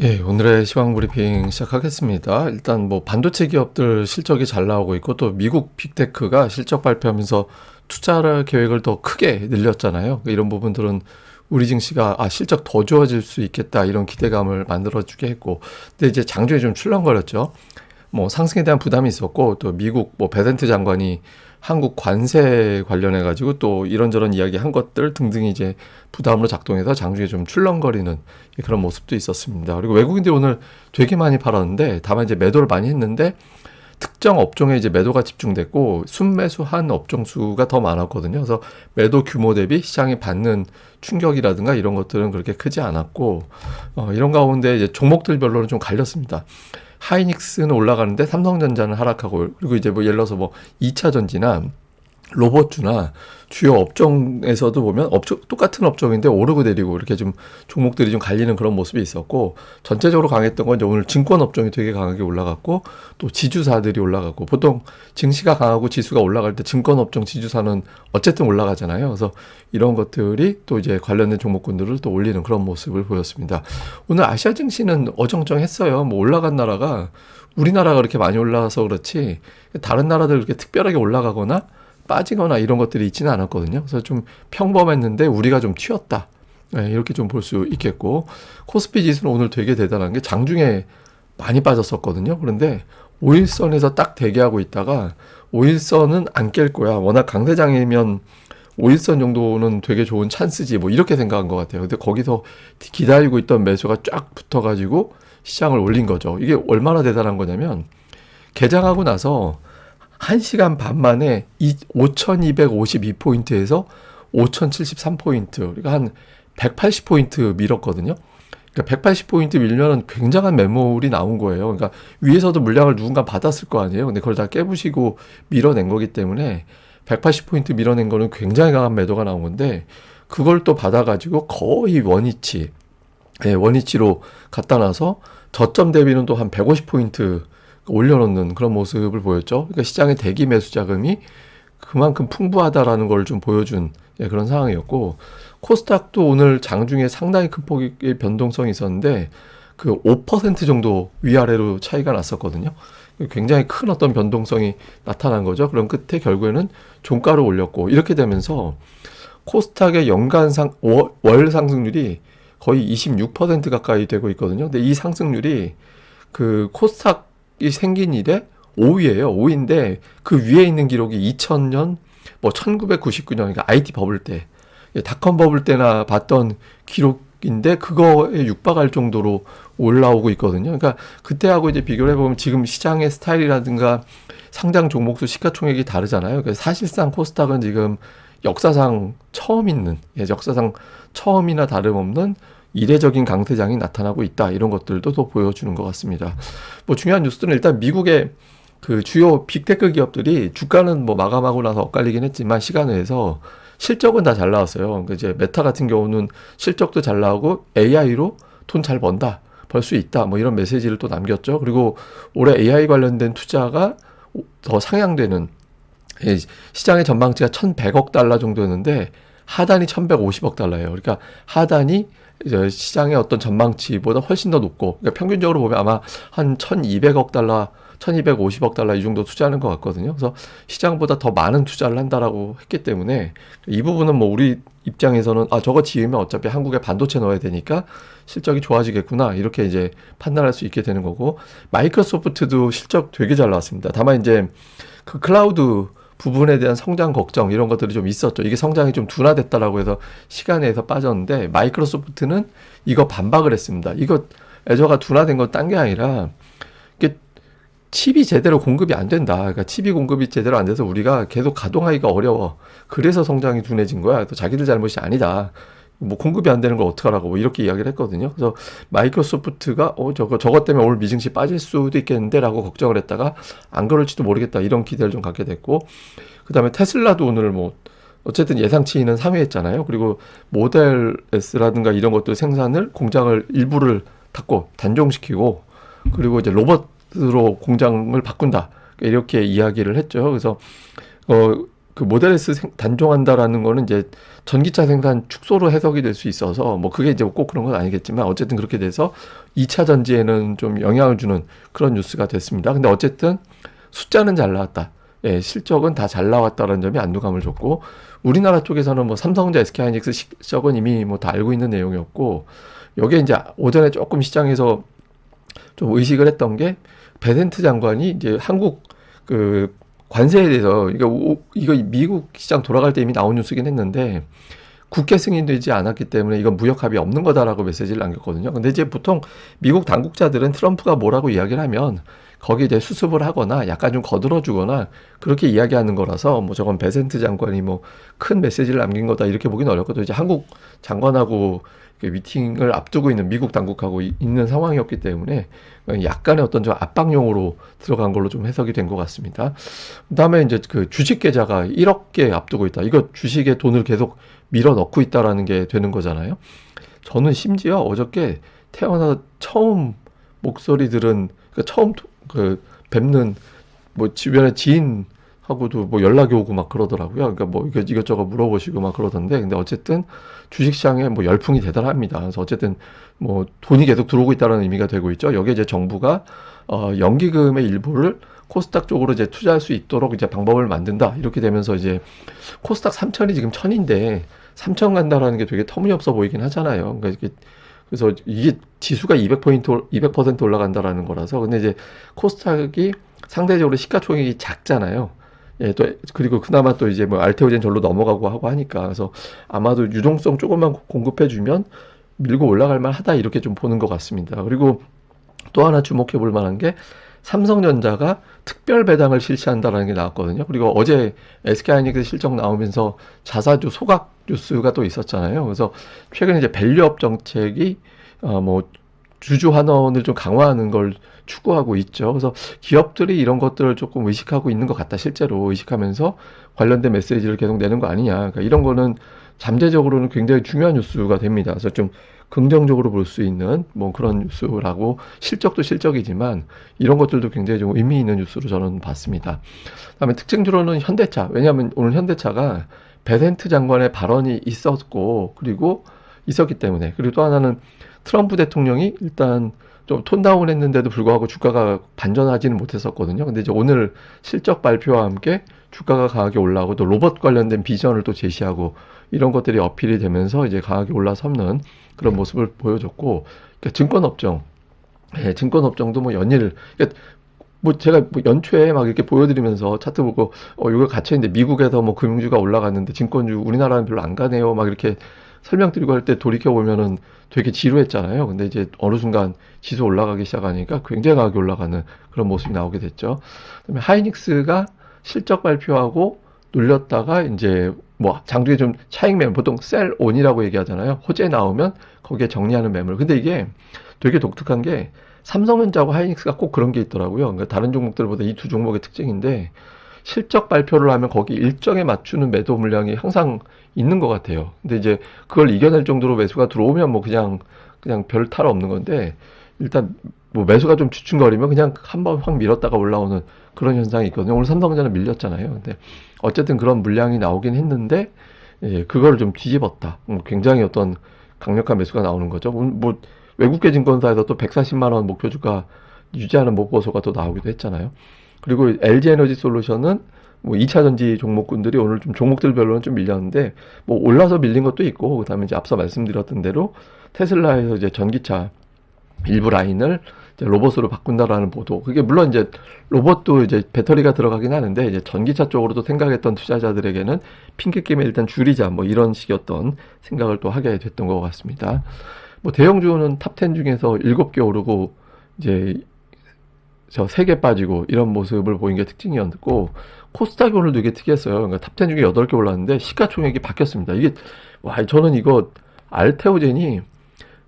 예, 오늘의 시황 브리핑 시작하겠습니다. 일단 뭐 반도체 기업들 실적이 잘 나오고 있고 또 미국 빅테크가 실적 발표하면서 투자 계획을 더 크게 늘렸잖아요. 이런 부분들은 우리 증시가 실적 더 좋아질 수 있겠다 이런 기대감을 만들어주게 했고, 근데 이제 장중에 좀 출렁거렸죠. 뭐 상승에 대한 부담이 있었고 또 미국 뭐 베센트 장관이 한국 관세 관련해 가지고 또 이런저런 이야기 한 것들 등등이 이제 부담으로 작동해서 장중에 좀 출렁거리는 그런 모습도 있었습니다. 그리고 외국인들이 오늘 되게 많이 팔았는데 다만 이제 매도를 많이 했는데 특정 업종에 이제 매도가 집중됐고 순매수한 업종 수가 더 많았거든요. 그래서 매도 규모 대비 시장이 받는 충격이라든가 이런 것들은 그렇게 크지 않았고, 이런 가운데 이제 종목들별로는 좀 갈렸습니다. 하이닉스는 올라가는데 삼성전자는 하락하고, 그리고 이제 뭐 예를 들어서 뭐 2차 전지나 로봇주나 주요 업종에서도 보면 똑같은 업종인데 오르고 내리고 이렇게 좀 종목들이 좀 갈리는 그런 모습이 있었고, 전체적으로 강했던 건 이제 오늘 증권 업종이 되게 강하게 올라갔고 또 지주사들이 올라갔고, 보통 증시가 강하고 지수가 올라갈 때 증권 업종 지주사는 어쨌든 올라가잖아요. 그래서 이런 것들이 또 이제 관련된 종목군들을 또 올리는 그런 모습을 보였습니다. 오늘 아시아 증시는 어정쩡했어요. 뭐 올라간 나라가 우리나라가 그렇게 많이 올라가서 그렇지 다른 나라들 그렇게 특별하게 올라가거나 빠지거나 이런 것들이 있지는 않았거든요. 그래서 좀 평범했는데 우리가 좀 튀었다. 네, 이렇게 좀 볼 수 있겠고, 코스피 지수는 오늘 되게 대단한 게 장중에 많이 빠졌었거든요. 그런데 5일선에서 딱 대기하고 있다가 5일선은 안 깰 거야. 워낙 강세장이면 5일선 정도는 되게 좋은 찬스지 뭐 이렇게 생각한 것 같아요. 근데 거기서 기다리고 있던 매수가 쫙 붙어가지고 시장을 올린 거죠. 이게 얼마나 대단한 거냐면 개장하고 나서 1시간 반 만에 5,252포인트에서 5,073포인트, 그러니까 한 180포인트 밀었거든요. 그러니까 180포인트 밀면은 굉장한 매물이 나온 거예요. 그러니까 위에서도 물량을 누군가 받았을 거 아니에요. 근데 그걸 다 깨부시고 밀어낸 거기 때문에 180포인트 밀어낸 거는 굉장히 강한 매도가 나온 건데, 그걸 또 받아가지고 거의 원위치, 원위치로 갖다 놔서 저점 대비는 또 한 150포인트 올려놓는 그런 모습을 보였죠. 그러니까 시장의 대기 매수 자금이 그만큼 풍부하다라는 걸 좀 보여준 그런 상황이었고, 코스닥도 오늘 장중에 상당히 큰 폭의 변동성이 있었는데 그 5% 정도 위아래로 차이가 났었거든요. 굉장히 큰 어떤 변동성이 나타난 거죠. 그럼 끝에 결국에는 종가를 올렸고, 이렇게 되면서 코스닥의 월 상승률이 거의 26% 가까이 되고 있거든요. 근데 이 상승률이 그 코스닥이 생긴 이래 5위예요. 5위인데 그 위에 있는 기록이 2000년, 뭐 1999년, 그러니까 IT 버블 때, 닷컴 버블 때나 봤던 기록인데 그거에 육박할 정도로 올라오고 있거든요. 그러니까 그때하고 이제 비교를 해보면 지금 시장의 스타일이라든가 상장 종목수 시가총액이 다르잖아요. 그래서 사실상 코스닥은 지금 역사상 처음 있는, 역사상 처음이나 다름없는 이례적인 강세장이 나타나고 있다. 이런 것들도 또 보여주는 것 같습니다. 뭐 중요한 뉴스들은 일단 미국의 그 주요 빅테크 기업들이 주가는 뭐 마감하고 나서 엇갈리긴 했지만 시간 외에서 실적은 다 잘 나왔어요. 그러니까 이제 메타 같은 경우는 실적도 잘 나오고 AI로 돈 잘 번다, 벌 수 있다, 뭐 이런 메시지를 또 남겼죠. 그리고 올해 AI 관련된 투자가 더 상향되는, 시장의 전망치가 1,100억 달러 정도였는데 하단이 1,150억 달러예요. 그러니까 하단이 이제 시장의 어떤 전망치보다 훨씬 더 높고, 그러니까 평균적으로 보면 아마 한 1,200억 달러, 1,250억 달러 이 정도 투자하는 것 같거든요. 그래서 시장보다 더 많은 투자를 한다라고 했기 때문에 이 부분은 뭐 우리 입장에서는 저거 지으면 어차피 한국에 반도체 넣어야 되니까 실적이 좋아지겠구나, 이렇게 이제 판단할 수 있게 되는 거고, 마이크로소프트도 실적 되게 잘 나왔습니다. 다만 이제 그 클라우드 부분에 대한 성장 걱정 이런 것들이 좀 있었죠. 이게 성장이 좀 둔화됐다라고 해서 시간에서 빠졌는데, 마이크로소프트는 이거 반박을 했습니다. 이거 애저가 둔화된 건 딴 게 아니라 이게 칩이 제대로 공급이 안 된다. 그러니까 칩이 공급이 제대로 안 돼서 우리가 계속 가동하기가 어려워. 그래서 성장이 둔해진 거야. 또 자기들 잘못이 아니다. 뭐 공급이 안 되는 걸 어떡하라고 뭐 이렇게 이야기를 했거든요. 그래서 마이크로소프트가 저것 때문에 오늘 미증시 빠질 수도 있겠는데라고 걱정을 했다가 안 그럴지도 모르겠다, 이런 기대를 좀 갖게 됐고, 그다음에 테슬라도 오늘 뭐 어쨌든 예상치는 상회했잖아요. 그리고 모델 S라든가 이런 것들 생산을 공장을 일부를 닫고 단종시키고, 그리고 이제 로봇으로 공장을 바꾼다, 이렇게 이야기를 했죠. 그래서 그 모델 S 단종한다라는 거는 이제 전기차 생산 축소로 해석이 될 수 있어서 뭐 그게 이제 꼭 그런 건 아니겠지만 어쨌든 그렇게 돼서 2차 전지에는 좀 영향을 주는 그런 뉴스가 됐습니다. 근데 어쨌든 숫자는 잘 나왔다. 예, 실적은 다 잘 나왔다는 점이 안도감을 줬고 우리나라 쪽에서는 뭐 삼성전자, SK하이닉스 실적은 이미 뭐 다 알고 있는 내용이었고 여기에 이제 오전에 조금 시장에서 좀 의식을 했던 게 베센트 장관이 이제 한국 그 관세에 대해서 이거 미국 시장 돌아갈 때 이미 나온 뉴스긴 했는데 국회 승인되지 않았기 때문에 이건 무역 합의 없는 거다라고 메시지를 남겼거든요. 근데 이제 보통 미국 당국자들은 트럼프가 뭐라고 이야기를 하면 거기에 이제 수습을 하거나 약간 좀 거들어주거나 그렇게 이야기하는 거라서 뭐 저건 베센트 장관이 뭐 큰 메시지를 남긴 거다 이렇게 보긴 어렵거든요. 이제 한국 장관하고 미팅을 앞두고 있는 미국 당국하고 있는 상황이었기 때문에 약간의 어떤 좀 압박용으로 들어간 걸로 좀 해석이 된 것 같습니다. 그다음에 이제 그 주식 계좌가 1억 개 앞두고 있다. 이거 주식에 돈을 계속 밀어 넣고 있다라는 게 되는 거잖아요. 저는 심지어 어저께 태어나서 처음 목소리 들은 처음 그 뵙는 뭐 주변의 지인하고도 뭐 연락이 오고 막 그러더라고요. 그러니까 뭐 이것저것 물어보시고 막 그러던데 근데 어쨌든 주식시장에 뭐 열풍이 대단합니다. 그래서 어쨌든 뭐 돈이 계속 들어오고 있다는 의미가 되고 있죠. 여기에 이제 정부가 연기금의 일부를 코스닥 쪽으로 이제 투자할 수 있도록 이제 방법을 만든다. 이렇게 되면서 이제 코스닥 3천이 지금 1000인데 3천 간다라는 게 되게 터무니없어 보이긴 하잖아요. 그래서 이게 지수가 200% 올라간다라는 거라서. 근데 이제 코스닥이 상대적으로 시가총액이 작잖아요. 예, 또, 그리고 그나마 또 이제 뭐 알테오젠 절로 넘어가고 하고 하니까. 그래서 아마도 유동성 조금만 공급해주면 밀고 올라갈 만하다. 이렇게 좀 보는 것 같습니다. 그리고 또 하나 주목해 볼 만한 게 삼성전자가 특별 배당을 실시한다라는 게 나왔거든요. 그리고 어제 SK하이닉스 실적 나오면서 자사주 소각 뉴스가 또 있었잖아요. 그래서 최근에 이제 밸류업 정책이 뭐 주주 환원을 좀 강화하는 걸 추구하고 있죠. 그래서 기업들이 이런 것들을 조금 의식하고 있는 것 같다. 실제로 의식하면서 관련된 메시지를 계속 내는 거 아니냐. 그러니까 이런 거는 잠재적으로는 굉장히 중요한 뉴스가 됩니다. 그래서 좀 긍정적으로 볼 수 있는 뭐 그런 뉴스라고 실적도 실적이지만 이런 것들도 굉장히 좀 의미 있는 뉴스로 저는 봤습니다. 그다음에 특징적으로는 현대차. 왜냐하면 오늘 현대차가 베센트 장관의 발언이 있었고 그리고 있었기 때문에 그리고 또 하나는 트럼프 대통령이 일단 좀 톤다운 했는데도 불구하고 주가가 반전하지는 못했었거든요. 근데 이제 오늘 실적 발표와 함께 주가가 강하게 올라오고 또 로봇 관련된 비전을 또 제시하고 이런 것들이 어필이 되면서 이제 강하게 올라서는 그런 모습을 보여줬고, 그러니까 증권업종, 예, 증권업종도 뭐 연일, 그러니까 뭐 제가 뭐 연초에 막 이렇게 보여드리면서 차트 보고 이거 갇혀있는데 미국에서 뭐 금융주가 올라갔는데 증권주 우리나라는 별로 안 가네요. 막 이렇게 설명드리고 할 때 돌이켜 보면은 되게 지루했잖아요. 근데 이제 어느 순간 지수 올라가기 시작하니까 굉장히 강하게 올라가는 그런 모습이 나오게 됐죠. 그다음에 하이닉스가 실적 발표하고 눌렸다가 이제 뭐 장중에 좀 차익 매물 보통 셀 온이라고 얘기하잖아요. 호재 나오면 거기에 정리하는 매물. 근데 이게 되게 독특한 게 삼성전자하고 하이닉스가 꼭 그런 게 있더라고요. 그러니까 다른 종목들보다 이 두 종목의 특징인데 실적 발표를 하면 거기 일정에 맞추는 매도 물량이 항상 있는 것 같아요. 근데 이제 그걸 이겨낼 정도로 매수가 들어오면 뭐 그냥 별 탈 없는 건데 일단 뭐 매수가 좀 주춤거리면 그냥 한번 확 밀었다가 올라오는 그런 현상이 있거든요. 오늘 삼성전자는 밀렸잖아요. 근데 어쨌든 그런 물량이 나오긴 했는데 예, 그거를 좀 뒤집었다. 굉장히 어떤 강력한 매수가 나오는 거죠. 뭐 외국계 증권사에서 또 140만 원 목표 주가 유지하는 목보소가 또 나오기도 했잖아요. 그리고 LG 에너지 솔루션은 뭐 2차 전지 종목군들이 오늘 좀 종목들별로는 좀 밀렸는데 뭐 올라서 밀린 것도 있고 그다음에 이제 앞서 말씀드렸던 대로 테슬라에서 이제 전기차 일부 라인을 이제 로봇으로 바꾼다라는 보도. 그게 물론 이제 로봇도 이제 배터리가 들어가긴 하는데 이제 전기차 쪽으로도 생각했던 투자자들에게는 핑계게임에 일단 줄이자 뭐 이런 식이었던 생각을 또 하게 됐던 것 같습니다. 뭐 대형주는 탑10 중에서 7개 오르고 이제 저 3개 빠지고 이런 모습을 보인 게 특징이었고 코스닥이 오늘 되게 특이했어요. 그러니까 탑10 중에 8개 올랐는데 시가총액이 바뀌었습니다. 이게 와 저는 이거 알테오젠이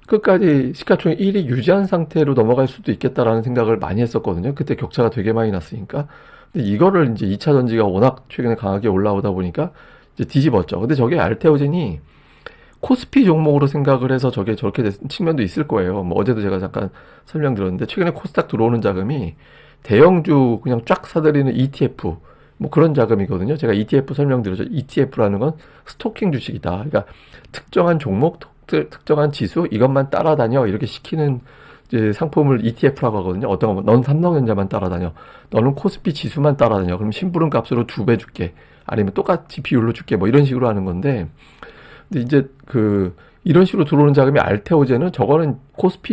끝까지 시가총액 1위 유지한 상태로 넘어갈 수도 있겠다라는 생각을 많이 했었거든요. 그때 격차가 되게 많이 났으니까. 근데 이거를 이제 2차 전지가 워낙 최근에 강하게 올라오다 보니까 이제 뒤집었죠. 근데 저게 알테오젠이 코스피 종목으로 생각을 해서 저게 저렇게 된 측면도 있을 거예요. 뭐 어제도 제가 잠깐 설명드렸는데 최근에 코스닥 들어오는 자금이 대형주 그냥 쫙 사들이는 ETF 뭐 그런 자금이거든요. 제가 ETF 설명드렸죠. ETF라는 건 스토킹 주식이다. 그러니까 특정한 종목, 특정한 지수 이것만 따라다녀 이렇게 시키는 이제 상품을 ETF라고 하거든요. 어떤 거, 넌 삼성전자만 따라다녀. 너는 코스피 지수만 따라다녀. 그럼 심부름 값으로 2배 줄게. 아니면 똑같이 비율로 줄게. 뭐 이런 식으로 하는 건데. 근데 이제 이런 식으로 들어오는 자금이 알테오제는 저거는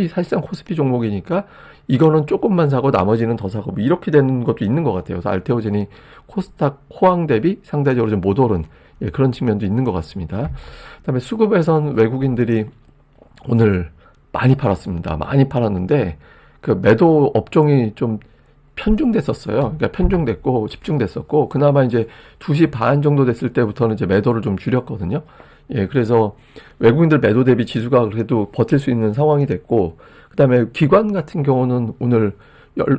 사실상 코스피 종목이니까 이거는 조금만 사고 나머지는 더 사고 뭐 이렇게 되는 것도 있는 것 같아요. 그래서 알테오젠이 코스닥 호황 대비 상대적으로 좀 못 오른 그런 측면도 있는 것 같습니다. 그다음에 수급에선 외국인들이 오늘 많이 팔았습니다. 많이 팔았는데 그 매도 업종이 좀 편중됐었어요. 그러니까 편중됐고 집중됐었고 그나마 이제 2시 반 정도 됐을 때부터는 이제 매도를 좀 줄였거든요. 그래서 외국인들 매도 대비 지수가 그래도 버틸 수 있는 상황이 됐고 그다음에 기관 같은 경우는 오늘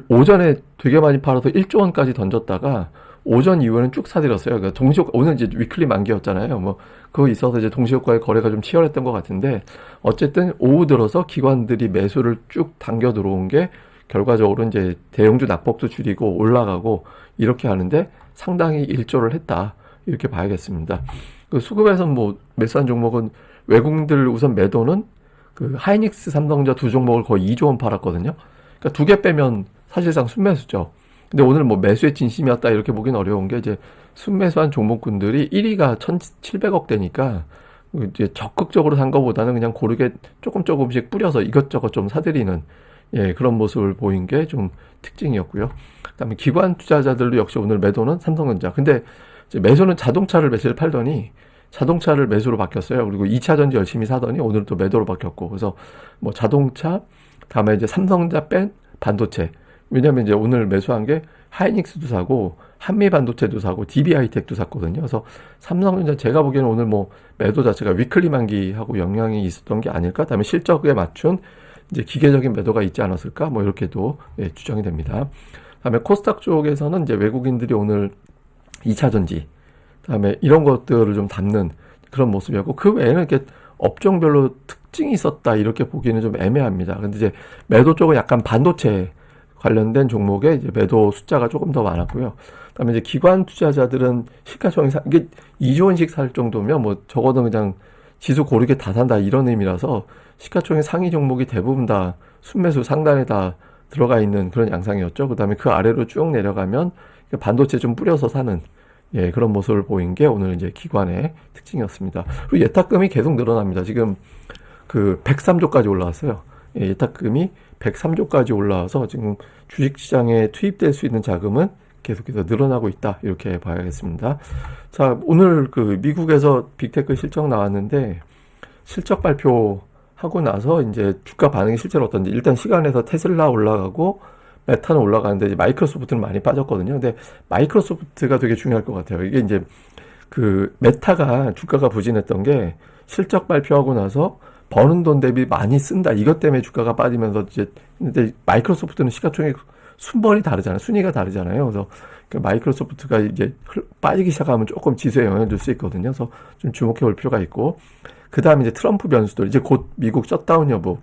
오전에 되게 많이 팔아서 1조 원까지 던졌다가 오전 이후에는 쭉 사들였어요. 그러니까 동시효과, 오늘 이제 위클리 만기였잖아요. 뭐, 그거 있어서 이제 동시효과의 거래가 좀 치열했던 것 같은데, 어쨌든 오후 들어서 기관들이 매수를 쭉 당겨 들어온 게 결과적으로 이제 대형주 낙폭도 줄이고 올라가고 이렇게 하는데 상당히 일조를 했다. 이렇게 봐야겠습니다. 그 수급에선 뭐, 매수한 종목은 외국인들 우선 매도는 그 하이닉스 삼성전자 두 종목을 거의 2조 원 팔았거든요. 그러니까 두 개 빼면 사실상 순매수죠. 근데 오늘 뭐 매수의 진심이었다 이렇게 보기는 어려운 게 이제 순매수한 종목군들이 1위가 1,700억 대니까 이제 적극적으로 산 거보다는 그냥 고르게 조금씩 뿌려서 이것저것 좀 사들이는 그런 모습을 보인 게 좀 특징이었고요. 그다음에 기관 투자자들도 역시 오늘 매도는 삼성전자. 근데 이제 매수는 자동차를 매수를 팔더니 자동차를 매수로 바뀌었어요. 그리고 2차 전지 열심히 사더니 오늘 또 매도로 바뀌었고. 그래서 뭐 자동차, 다음에 이제 삼성전자 뺀 반도체. 왜냐면 이제 오늘 매수한 게 하이닉스도 사고 한미 반도체도 사고 DB하이텍도 샀거든요. 그래서 삼성전자 제가 보기에는 오늘 뭐 매도 자체가 위클리 만기하고 영향이 있었던 게 아닐까? 그다음에 실적에 맞춘 이제 기계적인 매도가 있지 않았을까? 뭐 이렇게도 추정이 됩니다. 그다음에 코스닥 쪽에서는 이제 외국인들이 오늘 2차 전지, 그다음에 이런 것들을 좀 담는 그런 모습이었고 그 외에는 이렇게 업종별로 특징이 있었다 이렇게 보기는 좀 애매합니다. 근데 이제 매도 쪽은 약간 반도체 관련된 종목에 이제 매도 숫자가 조금 더 많았고요. 그다음에 이제 기관 투자자들은 시가총액 이게 2조 원씩 살 정도면 뭐 적어도 그냥 지수 고르게 다 산다 이런 의미라서 시가총액 상위 종목이 대부분 다 순매수 상단에 다 들어가 있는 그런 양상이었죠. 그다음에 그 아래로 쭉 내려가면 반도체 좀 뿌려서 사는 그런 모습을 보인 게 오늘 이제 기관의 특징이었습니다. 그리고 예탁금이 계속 늘어납니다. 지금 그 103조까지 올라왔어요. 예탁금이 103조까지 올라와서 지금 주식시장에 투입될 수 있는 자금은 계속해서 늘어나고 있다. 이렇게 봐야겠습니다. 자, 오늘 그 미국에서 빅테크 실적 나왔는데 실적 발표하고 나서 이제 주가 반응이 실제로 어떤지 일단 시간에서 테슬라 올라가고 메타는 올라가는데 이제 마이크로소프트는 많이 빠졌거든요. 근데 마이크로소프트가 되게 중요할 것 같아요. 이게 이제 그 메타가 주가가 부진했던 게 실적 발표하고 나서 버는 돈 대비 많이 쓴다. 이것 때문에 주가가 빠지면서 이제 근데 마이크로소프트는 시가총액 순번이 다르잖아요. 순위가 다르잖아요. 그래서 그 마이크로소프트가 이제 빠지기 시작하면 조금 지수에 영향을 줄 수 있거든요. 그래서 좀 주목해 볼 필요가 있고 그 다음에 이제 트럼프 변수들 이제 곧 미국 셧다운 여부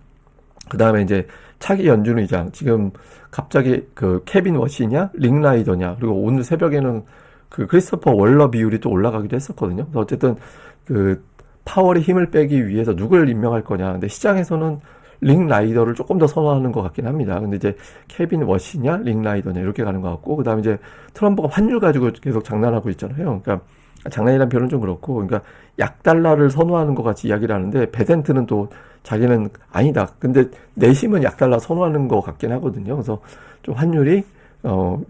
그 다음에 이제 차기 연준 의장 지금 갑자기 그 케빈 워시냐 링라이더냐 그리고 오늘 새벽에는 그 크리스토퍼 월러 비율이 또 올라가기도 했었거든요. 그래서 어쨌든 그 파월의 힘을 빼기 위해서 누굴 임명할 거냐. 근데 시장에서는 링라이더를 조금 더 선호하는 것 같긴 합니다. 근데 이제 케빈 워시냐, 링라이더냐 이렇게 가는 것 같고, 그 다음에 이제 트럼프가 환율 가지고 계속 장난하고 있잖아요. 그러니까 장난이란 표현은 좀 그렇고, 그러니까 약달러를 선호하는 것 같이 이야기를 하는데 베센트는 또 자기는 아니다. 근데 내심은 약달러 선호하는 것 같긴 하거든요. 그래서 좀 환율이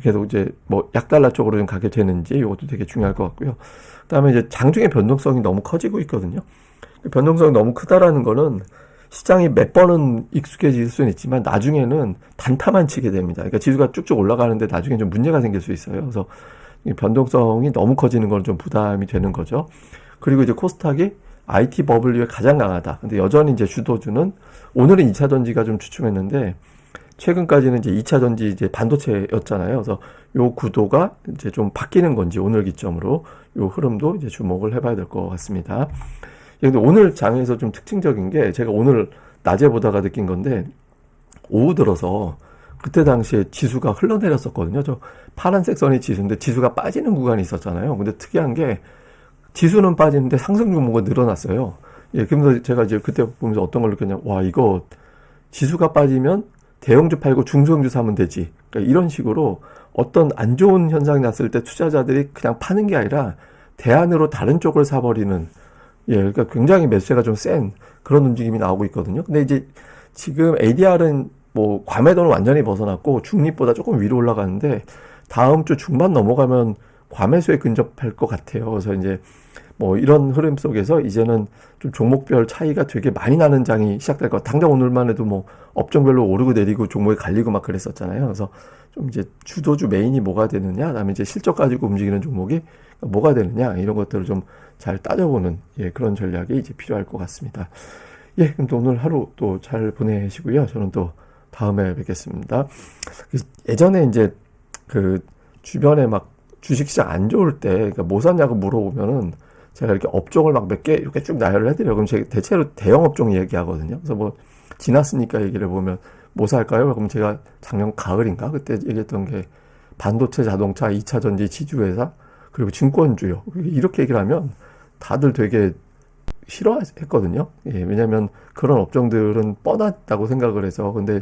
계속 이제 뭐 약달러 쪽으로 좀 가게 되는지 이것도 되게 중요할 것 같고요. 그다음에 이제 장중의 변동성이 너무 커지고 있거든요. 변동성이 너무 크다라는 거는 시장이 몇 번은 익숙해질 수는 있지만 나중에는 단타만 치게 됩니다. 그러니까 지수가 쭉쭉 올라가는데 나중에 좀 문제가 생길 수 있어요. 그래서 변동성이 너무 커지는 건 좀 부담이 되는 거죠. 그리고 이제 코스닥이 IT 버블리에 가장 강하다. 근데 여전히 이제 주도주는 오늘은 2차 전지가 좀 주춤했는데 최근까지는 이제 2차 전지 이제 반도체였잖아요. 그래서 요 구도가 이제 좀 바뀌는 건지 오늘 기점으로 요 흐름도 이제 주목을 해봐야 될 것 같습니다. 근데 오늘 장에서 좀 특징적인 게 제가 오늘 낮에 보다가 느낀 건데 오후 들어서 그때 당시에 지수가 흘러내렸었거든요. 저 파란색 선이 지수인데 지수가 빠지는 구간이 있었잖아요. 근데 특이한 게 지수는 빠지는데 상승 종목은 늘어났어요. 예, 그러면서 제가 이제 그때 보면서 어떤 걸 느꼈냐. 와, 이거 지수가 빠지면 대형주 팔고 중소형주 사면 되지. 그러니까 이런 식으로 어떤 안 좋은 현상이 났을 때 투자자들이 그냥 파는 게 아니라 대안으로 다른 쪽을 사버리는, 예, 그러니까 굉장히 매수세가 좀 센 그런 움직임이 나오고 있거든요. 근데 이제 지금 ADR은 뭐 과매도는 완전히 벗어났고 중립보다 조금 위로 올라가는데 다음 주 중반 넘어가면 과매수에 근접할 것 같아요. 그래서 이제 뭐 이런 흐름 속에서 이제는 좀 종목별 차이가 되게 많이 나는 장이 시작될 것 같아요. 당장 오늘만 해도 뭐 업종별로 오르고 내리고 종목이 갈리고 막 그랬었잖아요. 그래서 좀 이제 주도주 메인이 뭐가 되느냐, 그다음에 이제 실적 가지고 움직이는 종목이 뭐가 되느냐, 이런 것들을 좀 잘 따져보는, 예, 그런 전략이 이제 필요할 것 같습니다. 예, 그럼 또 오늘 하루 또 잘 보내시고요. 저는 또 다음에 뵙겠습니다. 예전에 이제 그 주변에 막 주식시장 안 좋을 때, 그러니까 뭐 샀냐고 물어보면은 제가 이렇게 업종을 막 몇 개 이렇게 쭉 나열을 해드려요. 그럼 제가 대체로 대형 업종 얘기하거든요. 그래서 뭐 지났으니까 얘기를 보면 뭐 살까요? 그럼 제가 작년 가을인가 그때 얘기했던 게 반도체, 자동차, 2차 전지, 지주회사, 그리고 증권주요. 이렇게 얘기를 하면 다들 되게 싫어했거든요. 예, 왜냐면 그런 업종들은 뻔하다고 생각을 해서. 근데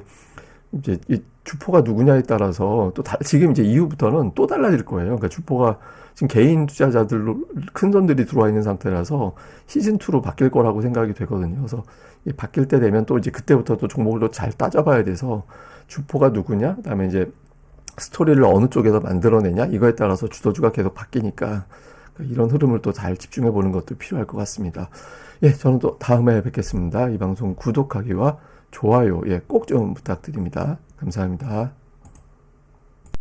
이제 이 주포가 누구냐에 따라서 또 지금 이제 이후부터는 또 달라질 거예요. 그러니까 주포가 지금 개인 투자자들로 큰 돈들이 들어와 있는 상태라서 시즌2로 바뀔 거라고 생각이 되거든요. 그래서 바뀔 때 되면 또 이제 그때부터 또 종목을 또 잘 따져봐야 돼서 주포가 누구냐, 그다음에 이제 스토리를 어느 쪽에서 만들어내냐, 이거에 따라서 주도주가 계속 바뀌니까 이런 흐름을 또 잘 집중해 보는 것도 필요할 것 같습니다. 예, 저는 또 다음에 뵙겠습니다. 이 방송 구독하기와 좋아요, 예, 꼭 좀 부탁드립니다. 감사합니다.